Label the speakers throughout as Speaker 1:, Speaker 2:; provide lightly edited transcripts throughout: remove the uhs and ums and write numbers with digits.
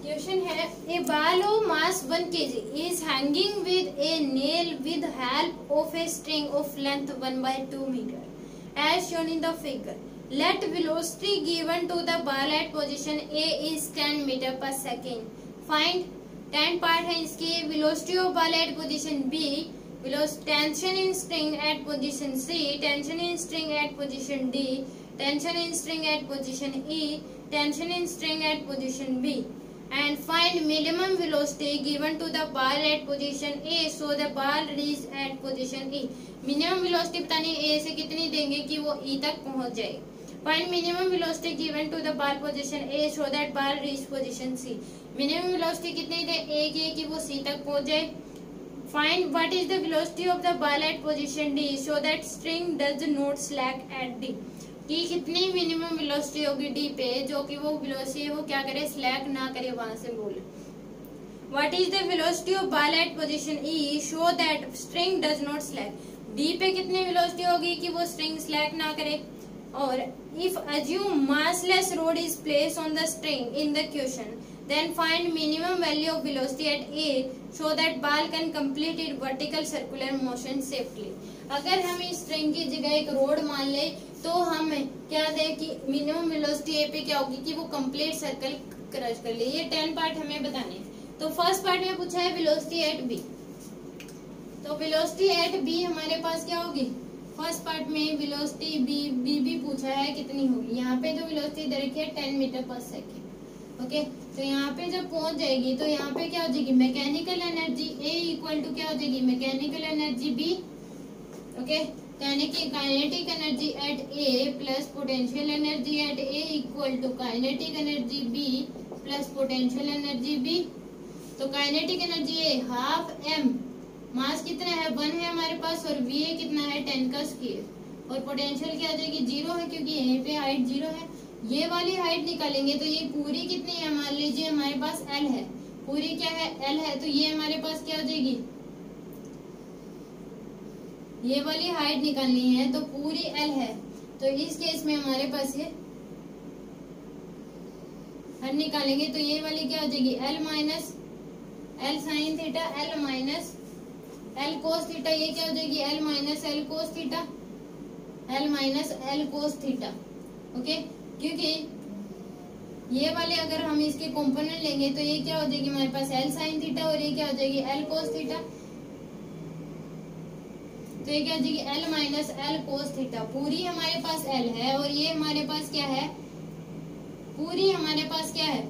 Speaker 1: Question है a ball of mass 1 kg is hanging with a nail with help of a string of length 1/2 metre as shown in the figure. Let velocity given to the ball at position A is 10 metre per second. Find 10 part है इसके. Velocity of ball at position B, tension in string at position C, tension in string at position D, tension in string at position E, tension in string at position B, and find minimum velocity given to the ball at position A so the ball reach at position E. minimum velocity बतानी A से कितनी देंगे कि वो E तक पहुंच जाए. find minimum velocity given to the ball position A so that ball reach position C. minimum velocity कितनी दे A की कि वो C तक पहुंच जाए. find what is the velocity of the ball at position D so that string does not slack at D. कि कितनी minimum velocity होगी डी पे जो कि वो वेलोसिटी है वो क्या करे, स्लैक ना करे. वहां से बोले what is the velocity of ball at position E show that string does not slack. D पे कितनी वेलोसिटी होगी कि वो स्ट्रिंग स्लैक ना करे. और if assume massless road is place on the string in the question then find minimum value of velocity at A so that ball can complete its vertical circular motion safely. अगर हम इस string की जगह एक road मान ले तो हम क्या दे कि मिनिमम वेलोसिटी ए पे क्या होगी कि वो कंप्लीट सर्कल क्रॉस कर ले. ये 10 पार्ट हमें बताने हैं. तो फर्स्ट पार्ट में पूछा है वेलोसिटी एट बी. तो वेलोसिटी एट बी हमारे पास क्या होगी. फर्स्ट पार्ट में वेलोसिटी बी पूछा है कितनी होगी. यहाँ पे जो वेलोसिटी दे रखी है 10 मीटर पर सेकेंड. ओके तो यहाँ पे जब पहुंच जाएगी तो यहाँ पे क्या हो जाएगी, mechanical energy A equal to क्या हो जाएगी, mechanical energy B. Okay kinetic energy at A plus potential energy at A equal to kinetic energy B plus potential energy B. तो kinetic energy A half M, mass कितना है 1 है हमारे पास, और we कितना है 10 का स्क्वायर. और पोटेंशियल क्या आ जाएगी 0 है क्योंकि यहीं पे हाइट 0 है. ये वाली हाइट निकालेंगे तो ये पूरी कितनी है, मान लीजिए हमारे पास L है, पूरी क्या है L है, तो ये हमारे पास क्या हो जाएगी, ये वाली हाइट निकालनी है तो पूरी L है. तो इस केस में हमारे पास ये हर निकालेंगे तो ये वाली क्या हो जाएगी L minus L sine theta L minus L cos theta. ये क्या हो जाएगी L minus L cos theta, L minus L cos theta. Okay क्योंकि ये वाले अगर हम इसके कंपोनेंट लेंगे तो ये क्या हो जाएगी हमारे पास L साइन थीटा और ये क्या हो जाएगी L कोस थीटा. तो ये क्या हो जाएगी L minus L cos theta. पूरी हमारे पास L है और ये हमारे पास क्या है, पूरी हमारे पास क्या है,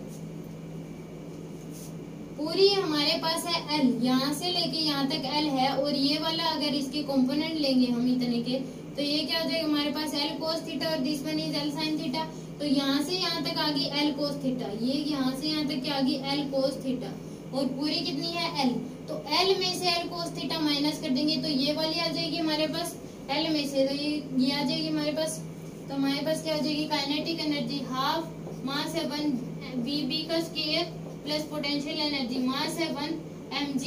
Speaker 1: पूरी हमारे पास है L. यहाँ से लेके यहाँ तक L है और ये वाला अगर इसके कंपोनेंट लेंगे हम इतने के तो ये क्या हो जाएगा हमारे पास L कोस थीटा और this one is L sine theta. तो यहाँ से यहाँ तक आ गई L कोस थीटा, ये यहाँ से यहाँ तक क्या आ गई L कोस थीटा और पूरी कितनी है L. तो L में से L कोस थीटा माइनस कर देंगे तो ये वाली आ जाएगी हमारे पास L में से, तो ये आ जाएगी हमारे पास. तो हमारे पास क्या हो जाएगी काइनेटिक एनर्जी हाफ मास है 1 वीबी का स्क्वायर प्लस पोटेंशियल एनर्जी मास है 1 mg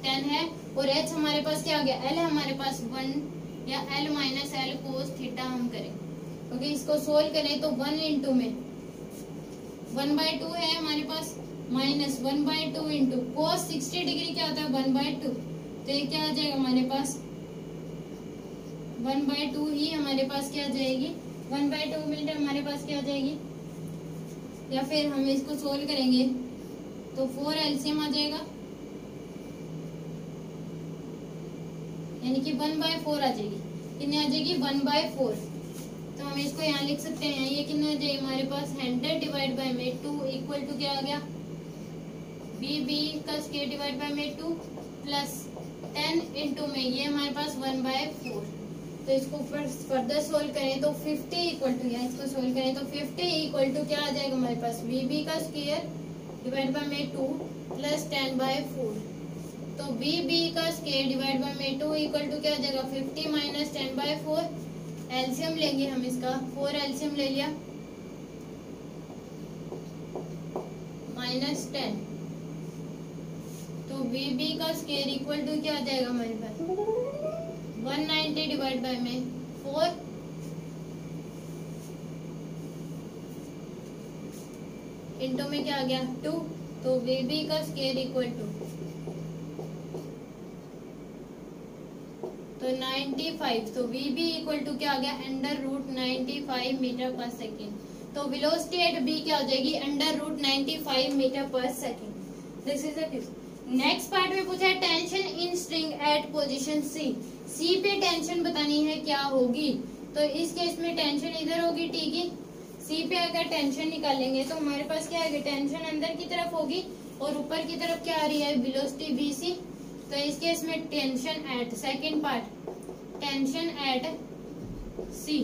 Speaker 1: 10 है और h हमारे पास क्या आ गया L है हमारे पास 1 या L minus L cos theta हम करें. ओके इसको सोल्व करें तो 1 इंटू में 1/2 है हमारे पास माइनस 1/2 इंटू कोस 60 डिग्री क्या होता है 1/2. तो ये क्या आ जाएगा हमारे पास 1/2 ही हमारे पास क्या आ जाएगी 1/2 मीटर हमारे पास क्या आ जाएगी. या फिर हम इसको सोल्व करेंगे तो 4 एलसीएम आ जाएगा यानी कि 1/4 आ जाएगी. कितनी आ जाएगी 1/4. तो हम इसको यहाँ लिख सकते हैं ये कितना आ जाएगा हमारे पास 100 डिवाइड बाय में 2 इक्वल टू क्या आ गया बी का स्क्वायर डिवाइड बाय में 2 प्लस 10 इंटू में ये हमारे पास 1/4. तो इसको फर्दर सोल्व करें तो 50 इक्वल टू या इसको सोल्व करें तो 50 इक्वल टू क्या आ जाएगा हमारे पास बी का स्क्वायर डिवाइड बाय में 2 प्लस 10/4. तो बी का स्क्वायर डिवाइड बाय में 2 इक्वल टू क्या आ जाएगा 50 माइनस 10/4. एलसीएम लेंगे हम इसका 4 एलसीएम ले लिया माइनस 10. तो बी का स्क्वायर इक्वल टू क्या आ जाएगा हमारे पास 190 डिवाइड बाय में 4 इंटू में क्या आ गया 2 तो VB का स्क्वायर इक्वल टू तो 95, तो VB इक्वल टू क्या आ गया under root 95 meter per second. तो वेलोसिटी एट B क्या हो जाएगी under root 95 meter per second. This is the question. Next part में पूछा है tension in string at position C पे टेंशन बतानी है क्या होगी। तो इस केस में टेंशन इधर होगी T की, C पे अगर टेंशन निकालेंगे तो हमारे पास क्या आएगा टेंशन अंदर की तरफ होगी और ऊपर की तरफ क्या आ रही है वेलोसिटी VC। तो इस केस में tension eight second part tension at C,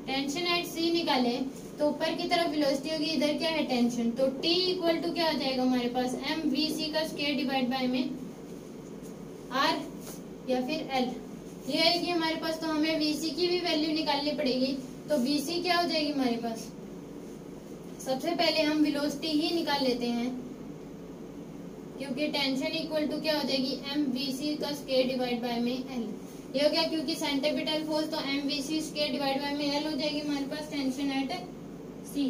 Speaker 1: tension at C निकाले तो ऊपर की तरफ वेलोसिटी होगी, इधर क्या है टेंशन। तो T इक्वल टू क्या आ जाएगा हमारे पास mvc का स्क्वायर डिवाइड बाय में R या फिर L, ये आएगी हमारे पास। तो हमें VC की भी वैल्यू निकालनी पड़ेगी। तो VC क्या हो जाएगी हमारे पास, सबसे पहले हम वेलोसिटी ही निकाल लेते हैं क्योंकि टेंशन इक्वल टू क्या हो जाएगी mvc का स्क्वायर डिवाइड बाय में L। ये हो गया क्योंकि सेंट्रीपिटल फोर्स तो mvc स्क्वायर डिवाइड बाय में L हो जाएगी हमारे पास टेंशन एट C।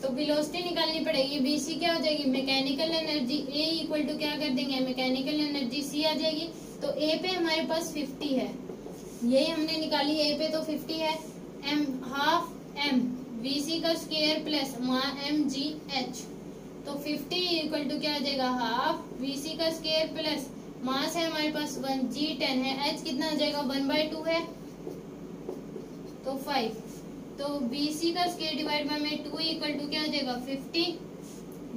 Speaker 1: तो वेलोसिटी निकालनी पड़ेगी, BC क्या हो जाएगी mechanical energy, A equal to क्या कर देंगे मैकेनिकल एनर्जी C आ जाएगी। तो A पे हमारे पास 50 है, यही हमने निकाली A पे तो 50 है, m हाफ m VC का स्क्वायर प्लस mgh। तो 50 इक्वल टू क्या आ जाएगा हाफ VC का स्क्वायर प्लस मास है हमारे पास 1 G 10 है, h कितना आ जाएगा 1/2 है तो 5। तो BC का स्क्वायर डिवाइड बाय में 2 इक्वल टू क्या आ जाएगा 50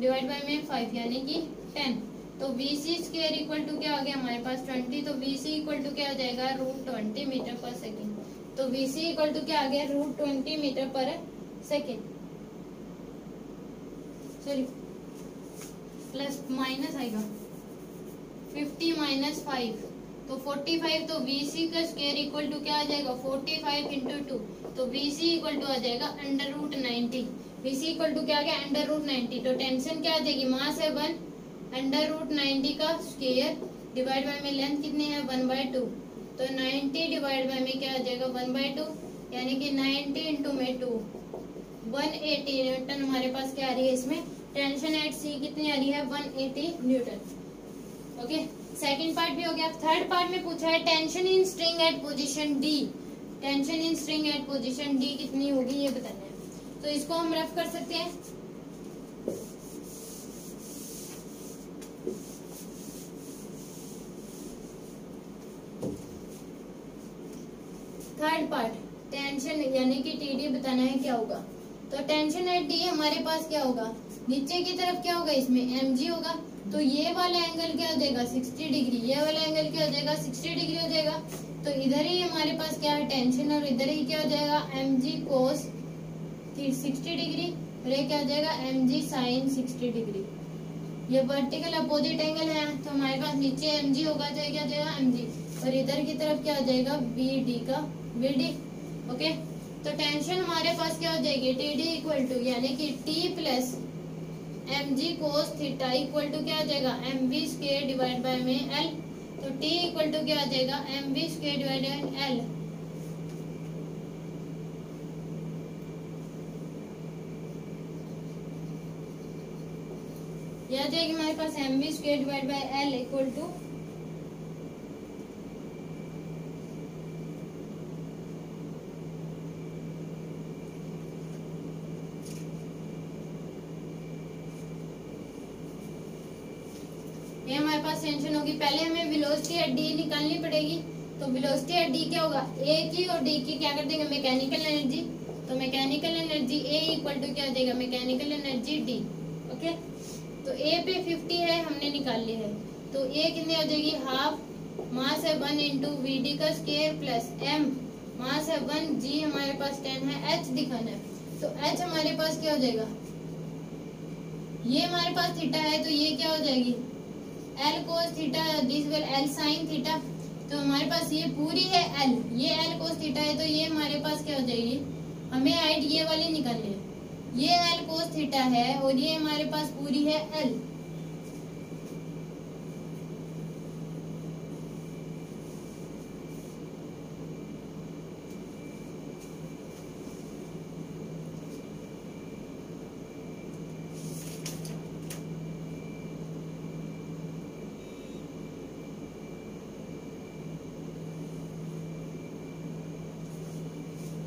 Speaker 1: डिवाइड बाय में 5 यानी कि 10। तो VC स्क्वायर इक्वल टू क्या आ गया हमारे पास 20। तो VC इक्वल टू क्या आ जाएगा रूट 20 मीटर पर सेकेंड। तो VC इक्वल टू क्या आ गया root 20 metre per second, sorry plus minus आएगा 50 माइनस 5 तो 45। तो VC का स्क्वायर इक्वल टू क्या आ जाएगा 45 इंटू 2। तो VC इक्वल टू आ जाएगा under root 90। VC equal to क्या आ गया अंडर रूट 90। तो टेंशन क्या आ जाएगी मास है 1 अंडर रूट 90 का स्क्वायर डिवाइड बाय में लेंथ कितनी है 1/2। तो 90 डिवाइड बाय में क्या आ जाएगा 1/2 यानी कि 90 इंटू में 2 180 न्यूटन हमारे पास क्या आ रही है इसमें टेंशन एट C कितनी आ रही है 180 न्यूटन। ओके सेकंड पार्ट भी हो गया। थर्ड पार्ट में पूछा है tension in string at position D, tension in string at position D कितनी होगी ये बताना है। तो इसको हम रफ कर सकते हैं। थर्ड पार्ट टेंशन यानी कि TD बताना है क्या होगा। तो टेंशन एट D हमारे पास क्या होगा नीचे की तरफ क्या होगा इसमें mg होगा। तो ये वाला एंगल क्या हो जाएगा 60 डिग्री, ये वाला एंगल क्या हो जाएगा 60 डिग्री हो जाएगा। तो इधर ही हमारे पास क्या है टेंशन और इधर ही क्या हो जाएगा mg cos 60 डिग्री और ये क्या हो जाएगा mg sin 60 डिग्री। ये वर्टिकल अपोजिट एंगल है तो हमारे पास नीचे mg होगा तो क्या हो जाएगा mg और इधर की तरफ क्या हो जाएगा vd का vd। ओके तो टेंशन हमारे पास क्या हो जाएगी TD इक्वल टू यानी कि T plus mg cos theta equal to क्या आ जाएगा mv स्क्वायर डिवाइड बाय में L। तो T इक्वल टू क्या आ जाएगा mv square divide by L। यह आ जाएगी हमारे पास mv square divide by L equal to ये हमारे पास टेंशन होगी। पहले हमें वेलोसिटी एट D निकालनी पड़ेगी। तो वेलोसिटी एट D क्या होगा A की और D की क्या कर देंगे मैकेनिकल एनर्जी। तो mechanical energy A equal to क्या हो जाएगा मैकेनिकल एनर्जी D। ओके तो A पे 50 है हमने निकाल ली है। तो A कितनी हो जाएगी हाफ मास है 1 इंटू VD का स्क्वायर प्लस M मास है 1 G हमारे पास 10 है H दिखाना है। तो H हमारे पास क्या हो जाएगा ये हमारे पास थीटा है तो ये क्या हो जाएगी L cos theta this will L sin theta. तो हमारे पास ये पूरी है L, ये L cos थीटा है तो ये हमारे पास क्या हो जाएगी हमें हाइट ये वाली निकालनी है। ये L cos थीटा है और ये हमारे पास पूरी है L।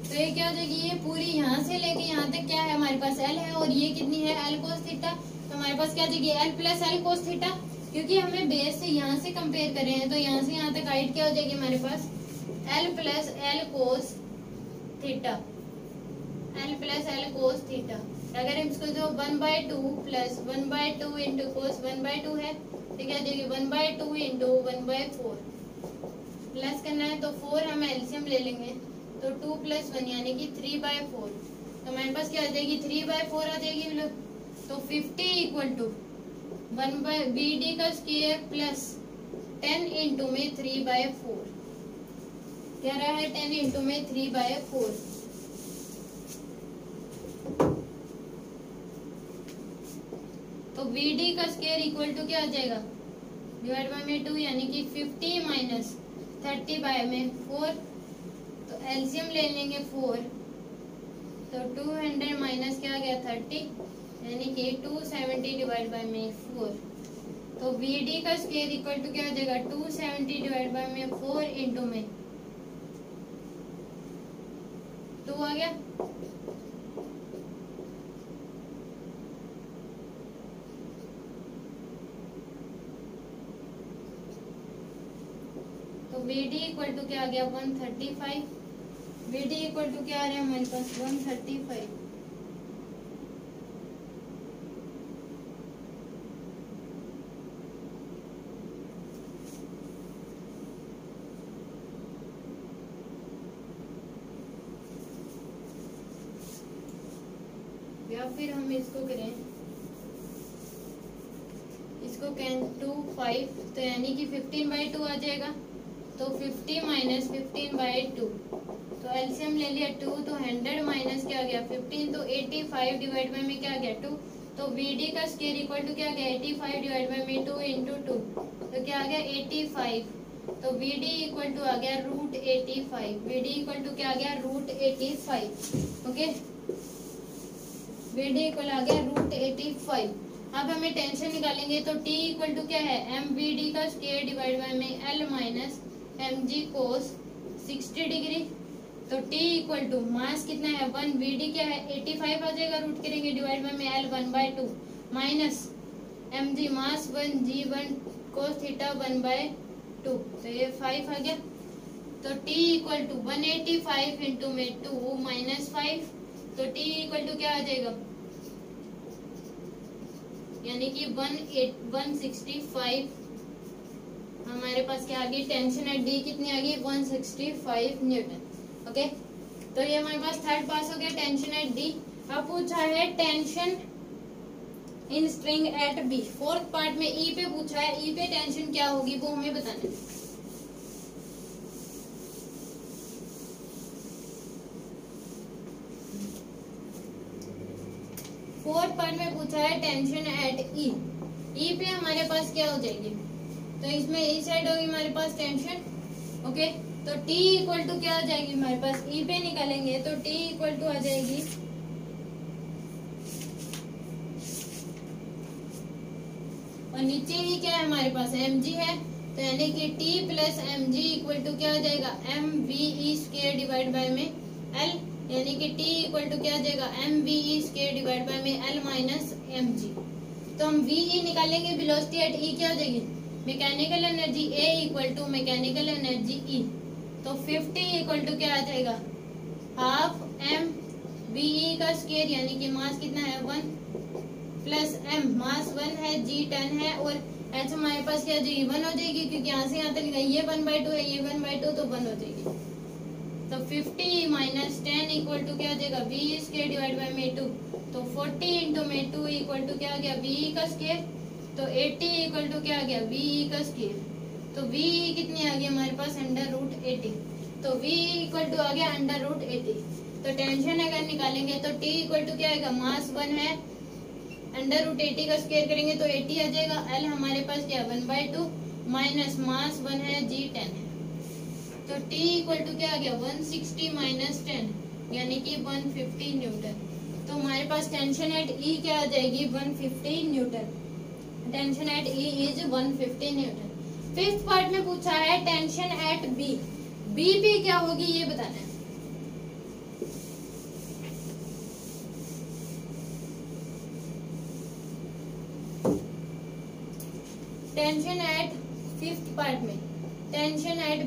Speaker 1: तो ये क्या हो जाएगी, ये पूरी यहाँ से लेके यहाँ तक क्या है हमारे पास एल है, और ये कितनी है एल कोस थीटा। तो हमारे पास क्या जाएगी L plus L cos theta, क्योंकि हमें बेस से यहाँ से कंपेयर कर रहे हैं, तो यहाँ से यहाँ तक हाइट क्या हो जाएगी हमारे पास L plus L cos theta, L plus L cos theta. अगर हम इसको जो 1/2 प्लस 1/2 इंटू कोस 1/2 है, तो क्या जाएगी 1/2 इंटू 1/4 प्लस करना है, तो 4 हम एलसीएम ले लेंगे, तो 2 + 1 यानी कि 3/4। तो हमारे पास क्या आ जाएगी 3/4 आ जाएगी लोग। तो 50 इक्वल टू 1/BD का स्क्वायर प्लस 10 इंटू में 3/4, क्या रहा है 10 इंटू में 3/4। तो BD का स्क्वायर इक्वल टू क्या आ जाएगा डिवाइड बाय में 2 यानी कि 50 माइनस 30/4। तो एलसीएम ले लेंगे 4, तो 200 माइनस क्या आ गया 30 यानी कि 270 डिवाइड बाय में 4। तो BD का स्क्वायर इक्वल टू क्या आ जाएगा 270 डिवाइड बाय में 4 इंटू में 2 आ गया। तो BD इक्वल टू क्या आ गया 135। BD इक्वल टू क्या आ रहा है हमारे पास 135। या फिर हम इसको करें, इसको कैन 2 5, तो यानी कि 15/2 आ जाएगा। तो 50 माइनस 15/2, तो एलसीएम ले लिया 2, तो 100 माइनस क्या आ गया 15, तो 85 डिवाइड बाय में क्या आ गया 2। तो BD का स्क्वायर इक्वल टू क्या आ गया 85 डिवाइड बाय में 2 इंटू 2, तो क्या आ गया 85। तो BD इक्वल टू आ गया √85। BD इक्वल टू क्या आ गया √85। ओके, BD इक्वल आ गया √85। अब हमें टेंशन निकालेंगे, तो T इक्वल टू क्या है MVD का स्क्वायर डिवाइड बाय में L minus mg cos 60 degree. तो T इक्वल टू मास कितना है 1, BD क्या है 85 आ जाएगा, रूट करेंगे डिवाइड बाय में L 1/2 माइनस mg मास 1 g1 cos थीटा 1/2, तो ये 5 आ गया। तो T इक्वल टू 185 इंटू में 2 माइनस 5, तो T इक्वल टू क्या आ जाएगा यानी कि 165। हमारे पास क्या आ गई टेंशन एट डी कितनी आ गई 165 न्यूटन। ओके, तो ये हमारे पास थर्ड पास हो गया टेंशन एट डी। अब पूछा है tension in string at B. Fourth part में ई पे पूछा है, ई पे टेंशन क्या होगी वो हमें बताना है। फोर्थ पार्ट में पूछा है टेंशन एट ई। ई पे हमारे पास क्या हो जाएगी, तो इसमें इस साइड होगी हमारे पास टेंशन। ओके, तो T इक्वल टू क्या आ जाएगी हमारे पास, E पे निकालेंगे तो T इक्वल टू आ जाएगी और नीचे ही क्या है हमारे पास mg है, तो यानी कि T plus mg equal to क्या आ जाएगा mve स्क्वायर डिवाइड बाय में L, यानी कि T इक्वल टू क्या आ जाएगा mve स्क्वायर डिवाइड बाय में L माइनस mg। तो हम ve निकालेंगे, वेलोसिटी एट E क्या हो जाएगी mechanical energy A equal to mechanical energy E। तो 50 इक्वल टू क्या आ जाएगा हाफ m VE का स्क्वायर, यानी कि मास कितना है 1 प्लस m मास 1 है, g 10 है, और h हमारे पास क्या जाएगी 1 हो जाएगी, क्योंकि यहाँ से यहाँ तक ये 1/2 है, ये 1/2 तो 1 हो जाएगी। तो 50 माइनस 10 इक्वल टू क्या आ जाएगा VE स्क्वायर डिवाइड बाय में 2, तो 40 इंटू में 2 इक्वल टू क्या आ गया VE का स्क्वायर, तो 80 इक्वल टू क्या आ गया VE का स्क्वायर। तो VE कितनी आ गई हमारे पास √80, तो VE इक्वल टू आ गया √80। तो टेंशन अगर निकालेंगे तो T इक्वल टू क्या आएगा मास 1 है, √80 का स्क्वायर करेंगे तो 80 आ जाएगा। L हमारे पास क्या 1/2 माइनस मास 1 है, G 10 है, तो T इक्वल टू क्या आ गया 160 माइनस 10 यानी कि 150 न्यूटन। तो हमारे पास टेंशन एट E क्या आ जाएगी 150 Newton. Tension eight E is 150 Newton. Fifth part में पूछा है टेंशन एट B। B पे क्या होगी ये बताना है।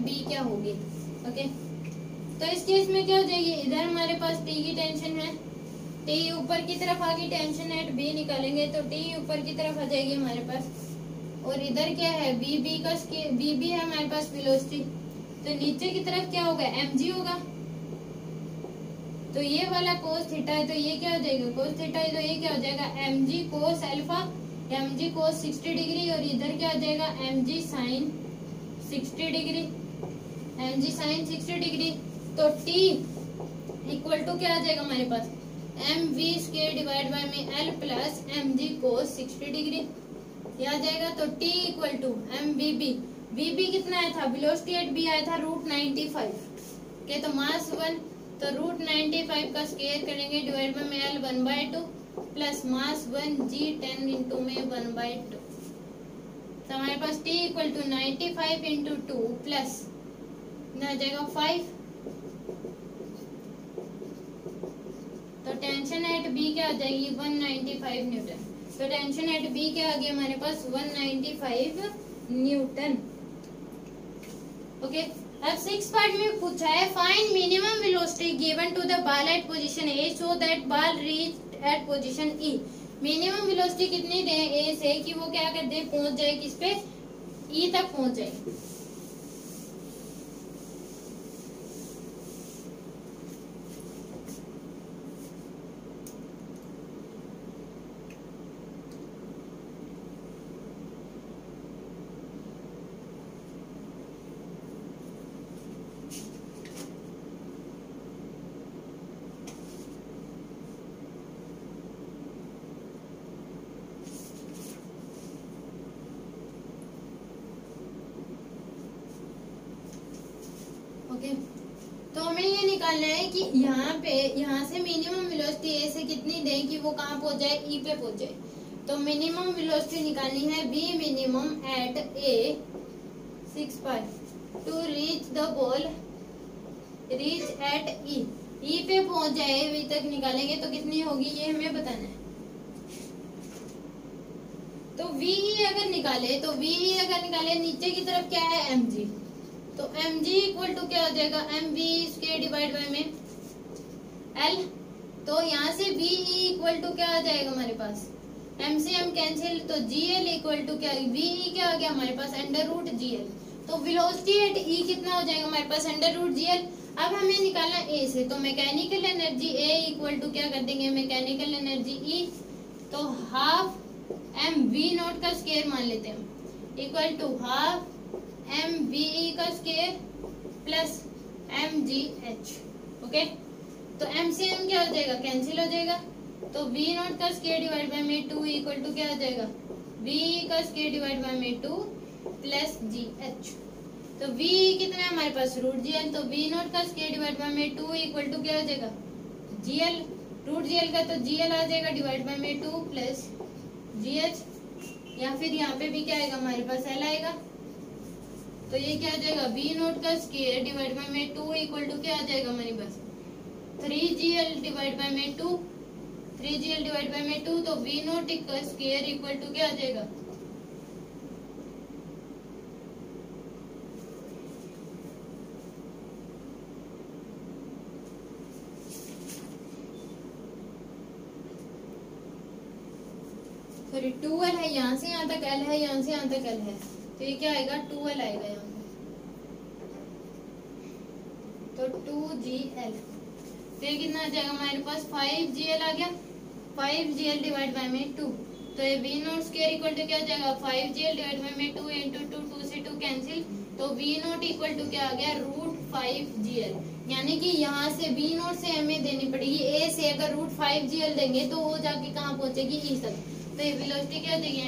Speaker 1: बी क्या होगी। ओके, तो इस केस में क्या हो जाएगी, इधर हमारे पास टी की टेंशन है, टी ऊपर की तरफ आ गई, टेंशन एट बी निकालेंगे तो टी ऊपर की तरफ आ जाएगी हमारे पास, और इधर क्या है बी बी का बी बी है हमारे पास वेलोसिटी, तो नीचे की तरफ क्या होगा एम जी होगा। तो ये वाला कोस थीटा है तो ये क्या हो जाएगा कोस थीटा है, तो ये क्या हो जाएगा M G cos alpha, M G cos 60 degree, और इधर क्या हो जाएगा M G sine 60 degree, M G sine 60 degree. तो टी इक्वल टू क्या आ जाएगा हमारे पास M V square divide by में L plus M G cos 60 degree, ये आ जाएगा। तो T equal to M V B, V B कितना आया था वेलोसिटी एट बी आया था √95 के, तो मास 1, तो √95 का स्क्वायर करेंगे डिवाइड बाय में L 1/2 plus mass 1 G 10 into में 1/2, तो हमारे पास T equal to 95 into 2 plus आ जाएगा 5, तो टेंशन एट बी क्या आ जाएगी 195 न्यूटन। तो टेंशन एट बी क्या आ गया हमारे पास 195 न्यूटन। ओके, अब 6 पार्ट में पूछा है find minimum velocity given to the ball at position A so that ball reach at position E. Minimum velocity कितनी दे ए से कि वो क्या कर दे पहुंच जाए किस पे ई तक पहुंच जाए। ओके, तो हमें ये निकालना है कि यहाँ से मिनिमम वेलोसिटी ए से कितनी दें कि वो कहाँ पहुंच जाए ई पे पहुंच जाए। तो मिनिमम वेलोसिटी निकालनी है B minimum at A 6 pi to reach the ball reach at E पे पहुंच जाए अभी तक निकालेंगे तो कितनी होगी ये हमें बताना है। तो वी अगर निकाले नीचे की तरफ क्या है एम जी, तो एम जी इक्वल टू क्या हो जाएगा M V square divide by में एल, तो यहाँ से वी इक्वल टू क्या आ जाएगा हमारे पास एम से एम कैंसिल, तो जी एल इक्वल टू क्या वी क्या आ गया हमारे पास √GL। तो वेलोसिटी एट ई कितना हो जाएगा हमारे पास √GL। अब हमें निकालना ए से, तो mechanical energy A equal to क्या कर देंगे मैकेनिकल एनर्जी ई, तो हाफ एम वी नॉट का स्क्वायर मान लेते हैं हम equal to half M V का square plus M G H. Okay, तो एम से एम क्या हो जाएगा कैंसिल हो जाएगा, तो वी नॉट का स्क्वायर डिवाइड बाय में 2 इक्वल टू क्या हो जाएगा वी का स्क्वायर डिवाइड बाय में 2 प्लस जी एच। तो वी कितना है हमारे पास √GL, तो वी नॉट का स्क्वायर डिवाइड बाय में 2 इक्वल टू क्या हो जाएगा GL, √GL का तो GL आ जाएगा डिवाइड बाय में 2 प्लस GH, या फिर यहाँ पे भी क्या आएगा हमारे पास L आएगा, तो ये क्या आ जाएगा वी नॉट का स्क्वायर डिवाइड बाय में 2 इक्वल टू क्या आ जाएगा हमारे पास 3GL डिवाइड बाय में 2, 3GL डिवाइड बाय में 2, तो वी नॉट का स्क्वायर इक्वल टू क्या आ जाएगा सॉरी 2L है, यहाँ से यहाँ तक L है, यहाँ से यहाँ तक L है, तो ये क्या आएगा 2L आएगा यहाँ पे, तो 2GL, तो ये कितना आ जाएगा हमारे पास 5GL आ गया, 5GL डिवाइड बाय में 2, तो ये V naught square equal to क्या आ जाएगा 5GL डिवाइड बाय में 2 इंटू 2 से 2 कैंसिल, तो वी नॉट इक्वल टू क्या आ गया √5GL, यानी कि यहाँ से वी नॉट से हमें देनी पड़ेगी ए से, अगर √5GL देंगे तो वो जाके कहाँ पहुंचेगी ई तक, तो ये वेलोसिटी क्या देगी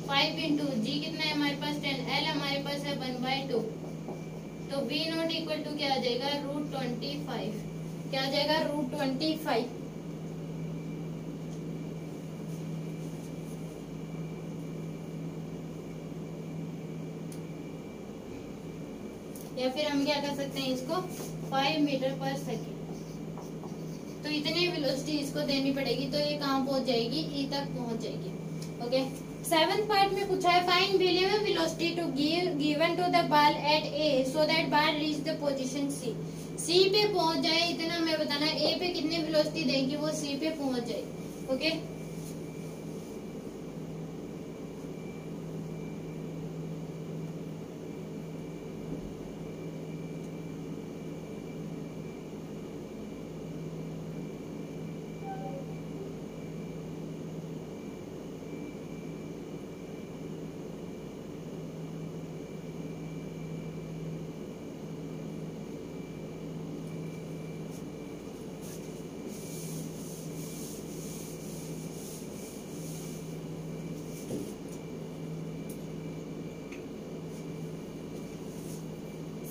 Speaker 1: √5 इंटू जी कितना है हमारे पास 10, एल हमारे पास है 1/2, तो वी नॉट इक्वल टू क्या आ जाएगा √25, क्या आ जाएगा √25। या फिर हम क्या कर सकते हैं इसको 5 मीटर पर सेकेंड, तो इतनी वेलोसिटी इसको देनी पड़ेगी, तो ये कहाँ पहुंच जाएगी ई तक पहुंच जाएगी। ओके, सेवंथ पार्ट में पूछा है find value of velocity to given to the ball at A so that ball reach the position C. C पे पहुंच जाए इतना हमें बताना है। ए पे कितनी वेलोसिटी देंगे वो सी पे पहुंच जाए। ओके,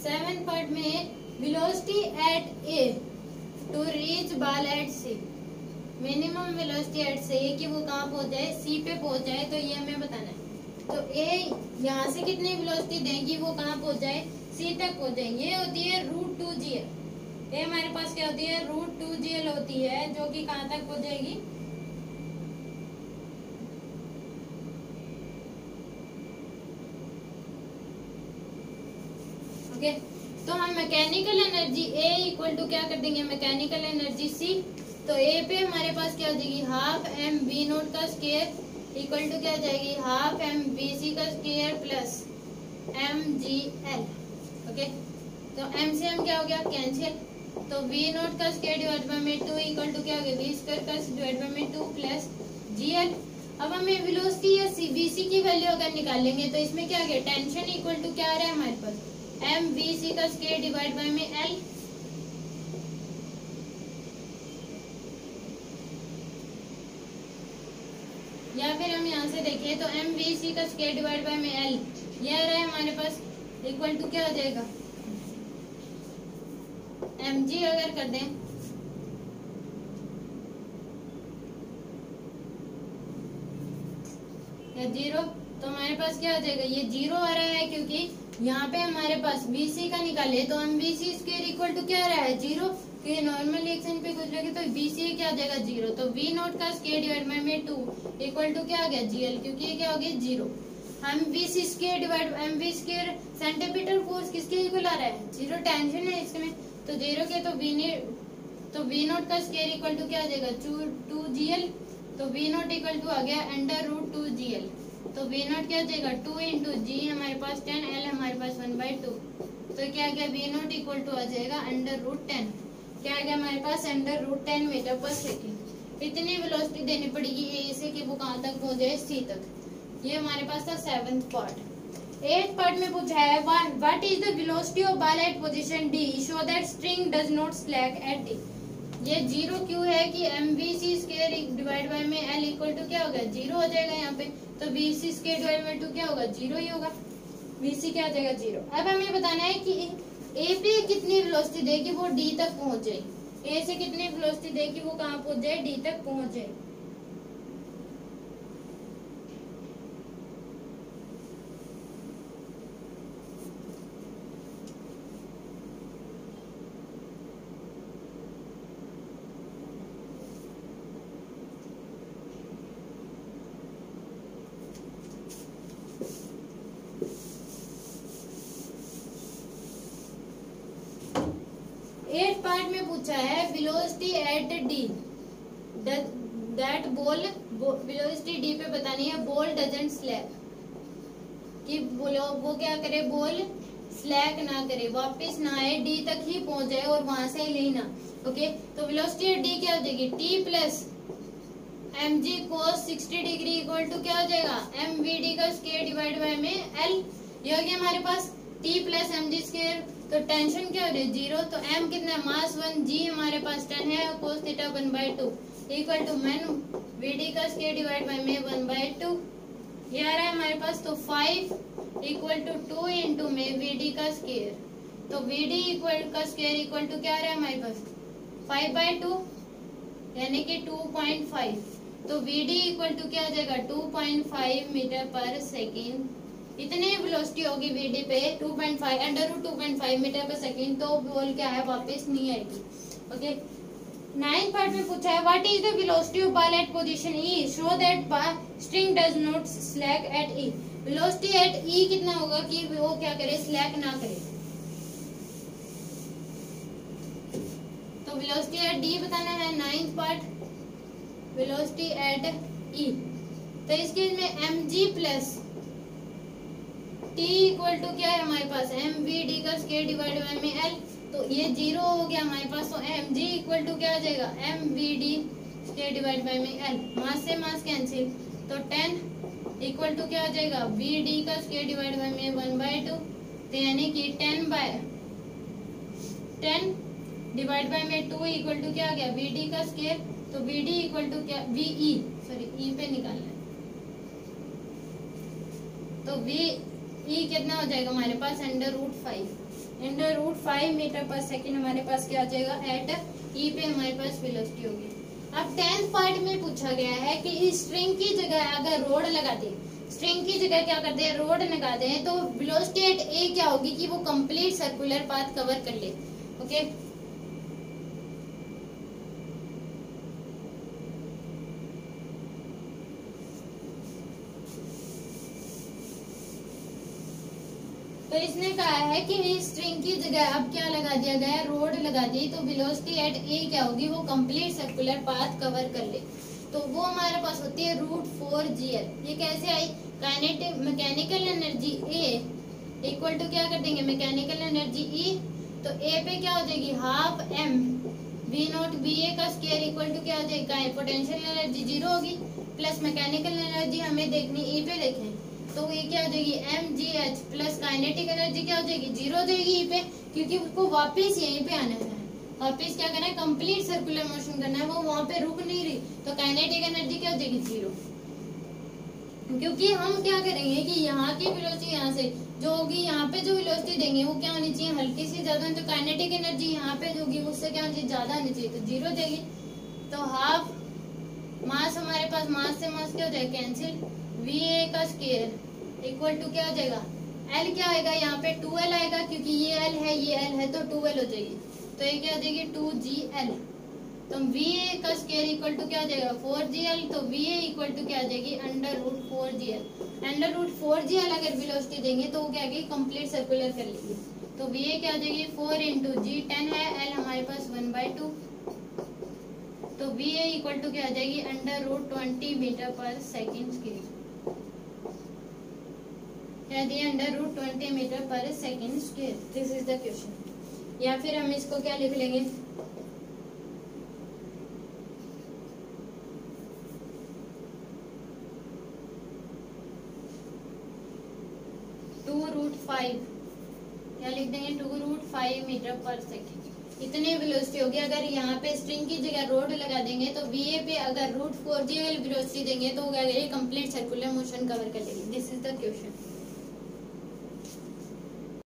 Speaker 1: सेवन पार्ट में velocity at A to reach ball at C, minimum velocity at से कि वो कहाँ पहुंच जाए, सी पे पहुंच जाए, तो ये हमें बताना है। तो ए यहाँ से कितनी वेलोसिटी देंगी वो कहाँ पहुंच जाए, सी तक पहुंच जाए। ये होती है √2gl। ये हमारे पास क्या होती है, √2gl होती है, जो कि कहाँ तक पहुंच जाएगी, ओके। तो हम mechanical energy A equal to क्या कर देंगे, मैकेनिकल एनर्जी सी। तो ए पे हमारे पास क्या हो जाएगी, हाफ एम बी नोट का स्क्वायर इक्वल टू क्या हो जाएगी, हाफ एम बी सी का square plus M G L. Okay, तो एम से एम क्या हो गया, कैंसिल। तो वी नोट का स्क्वायर डिवाइड बाय में 2 इक्वल टू क्या हो गया, वी स्क्वायर का डिवाइड बाय में 2 प्लस जी एल। अब हमें वेलोसिटी या बीसी की वैल्यू अगर निकालेंगे तो इसमें क्या गया, टेंशन इक्वल टू क्या आ रहा है हमारे पास, एम बी सी का स्क्वायर डिवाइड बाय में एल। या फिर हम यहाँ से देखें तो एम बी सी का स्क्वायर डिवाइड बाय में एल, यह रहा है हमारे पास, इक्वल टू क्या हो जाएगा, एम जी अगर कर दें या 0, तो हमारे पास क्या हो जाएगा, ये 0 आ रहा है क्योंकि यहाँ पे हमारे पास BC का निकाले तो हम BC स्क्वायर इक्वल टू क्या रहा है, 0, क्योंकि नॉर्मल रिएक्शन पे कुछ लगे तो BC क्या आ जाएगा, 0। तो V नोट का स्क्वायर डिवाइड बाय में 2 इक्वल टू क्या आ गया, GL, क्योंकि ये क्या हो गया 0। हम BC square divide MV square centimetre force किसके इक्वल आ रहा है, 0, टेंशन है इसमें, तो 0 के तो V नोट का स्क्वायर इक्वल टू क्या आ जाएगा, 2GL। तो V नोट इक्वल टू आ गया √2GL। तो V नोट क्या हो जाएगा, 2 इंटू जी हमारे पास 10, L हमारे पास 1/2। तो क्या आ गया, V नोट इक्वल टू आ जाएगा √10, क्या आ गया हमारे पास, √10 मीटर पर सेकेंड। इतनी वेलोसिटी देनी पड़ेगी ए से कि वो कहाँ तक पहुंच जाए, सी तक। ये हमारे पास था 7th पार्ट। 8th पार्ट में पूछा है what is the velocity of ball at position D show that string does not slack at D. ये 0 क्यों है कि MVC स्क्वायर डिवाइड बाय में L इक्वल टू क्या होगा, 0 हो जाएगा यहाँ पे। तो BC स्क्वायर डिवाइड बाय 2 क्या होगा, 0 ही होगा, BC क्या हो जाएगा, 0। अब हमें बताना है कि A पे कितनी वेलोसिटी देगी वो D तक पहुंच जाए, A से कितनी वेलोसिटी देगी वो कहाँ पहुंच जाए, D तक पहुंच जाए। एट पार्ट में पूछा है velocity at D that ball, velocity D पे बतानी है, बॉल डजंट स्लैक, कि वो क्या करे, बॉल स्लैक ना करे, वापस ना आए, डी तक ही पहुंच जाए और वहां से लेना। ओके, तो वेलोसिटी एट डी क्या हो जाएगी, T plus M G cos 60 degree equal to क्या हो जाएगा, एम वी डी का स्क्वायर डिवाइड बाय में एल। ये हो गया हमारे पास T plus M G square. तो टेंशन क्या हो रही है, 0। तो m कितना, मास 1, g हमारे पास 10 है, कोस थीटा 1/2 इक्वल टू मैन vd का स्क्वायर डिवाइड बाय में 1/2। ये आ रहा है हमारे पास। तो 5 इक्वल टू 2 इंटू में vd का स्क्वायर। तो vd इक्वल का स्क्वायर इक्वल टू क्या आ रहा है हमारे पास, 5/2 यानी कि 2.5। तो vd इक्वल टू क्या आ जाएगा, 2.5 मीटर पर सेकेंड। इतने वेलोसिटी होगी वीडी पे 2.5 √2.5 मीटर पर सेकेंड। तो बॉल क्या है, वापस नहीं आएगी। ओके, 9th पार्ट में पूछा है what is the velocity of ball at position E, show that string does not slack at E. Velocity at E कितना होगा कि वो क्या करे, स्लैक ना करे। तो वेलोसिटी एट डी बताना है 9th पार्ट, वेलोसिटी एट ई। तो इस केस में mg plus t equal to क्या है हमारे पास, mvd का स्क्वायर डिवाइड बाय में l। तो ये 0 हो गया हमारे पास, तो mg इक्वल टू क्या आ जाएगा, mvd स्क्वायर डिवाइड बाय में l। मास से मास कैंसिल, तो 10 इक्वल टू क्या आ जाएगा, vd का स्क्वायर डिवाइड बाय में 1/2। तो यानी कि 10 डिवाइड बाय में 2 इक्वल टू क्या आ गया, vd का स्क्वायर। तो vd इक्वल टू क्या, ve सॉरी e पे निकालना है, तो ve कितना हो जाएगा हमारे पास, √5 मीटर पर सेकेंड हमारे पास क्या आ जाएगा, एट ई पे हमारे पास वेलोसिटी होगी। अब 10th पार्ट में पूछा गया है कि स्ट्रिंग की जगह अगर रोड लगा दे, स्ट्रिंग की जगह क्या करते हैं, रोड लगा दे, तो वेलोसिटी एट ए क्या होगी कि वो कंप्लीट सर्कुलर पाथ कवर कर ले। ओके, तो इसने कहा है कि स्ट्रिंग की जगह अब क्या लगा दिया गया है, रोड लगा दी, तो वेलोसिटी एट ए क्या होगी, वो कंप्लीट सर्कुलर पाथ कवर कर ले। तो वो हमारे पास होती है √4gl। ये कैसे आई, kinetic mechanical energy A equal to क्या कर देंगे, मैकेनिकल एनर्जी ई। तो ए पे क्या हो जाएगी, हाफ m v0 va का स्क्वायर इक्वल टू क्या हो जाएगा, पोटेंशियल एनर्जी 0 होगी, प्लस मैकेनिकल एनर्जी हमें देखनी ई पे देखें, तो ये क्या हो जाएगी, mgh प्लस काइनेटिक एनर्जी क्या हो जाएगी, 0 हो जाएगी ई पे, क्योंकि उसको वापस यहीं पे आना है, वापस क्या करना है, कंप्लीट सर्कुलर मोशन करना है, वो वहां पे रुक नहीं रही। तो काइनेटिक एनर्जी क्या हो जाएगी, 0। क्योंकि हम क्या करेंगे कि यहाँ की वेलोसिटी यहाँ से जो होगी, यहाँ पे जो वेलोसिटी देंगे वो क्या होनी चाहिए, हल्की सी ज्यादा, तो काइनेटिक एनर्जी यहाँ पे जो होगी उससे क्या होनी चाहिए, ज्यादा होनी चाहिए, तो 0 हो जाएगी। तो हाफ मास हमारे पास, मास से मास क्या हो जाएगा, कैंसिल, va का स्क्वायर इक्वल टू क्या हो जाएगा, l क्या आएगा, यहाँ पे 2l आएगा, क्योंकि ये l है ये l है, तो 2l हो जाएगी। तो ये क्या हो जाएगी, 2gl। तो va का स्क्वायर इक्वल टू क्या हो जाएगा, 4gl। तो va इक्वल टू क्या आ जाएगी, √4gl। √4gl अगर वेलोसिटी देंगे तो वो क्या आएगी, कंप्लीट सर्कुलर कर लेगी। तो va क्या आ जाएगी, 4 × g 10 है, l हमारे पास 1/2। तो va इक्वल टू क्या आ जाएगी, √20 मीटर पर सेकेंड स्क्वायर, क्या दिया, √20 metre per second square. This is the question. या फिर हम इसको क्या लिख लेंगे, √5, क्या लिख देंगे, 2√5 मीटर पर सेकेंड। इतनी वेलोसिटी होगी। अगर यहाँ पे स्ट्रिंग की जगह रोड लगा देंगे तो VA पे अगर √4gl वेलोसिटी देंगे तो वो क्या करेगी, कंप्लीट सर्कुलर मोशन कवर कर लेगी। This is the question.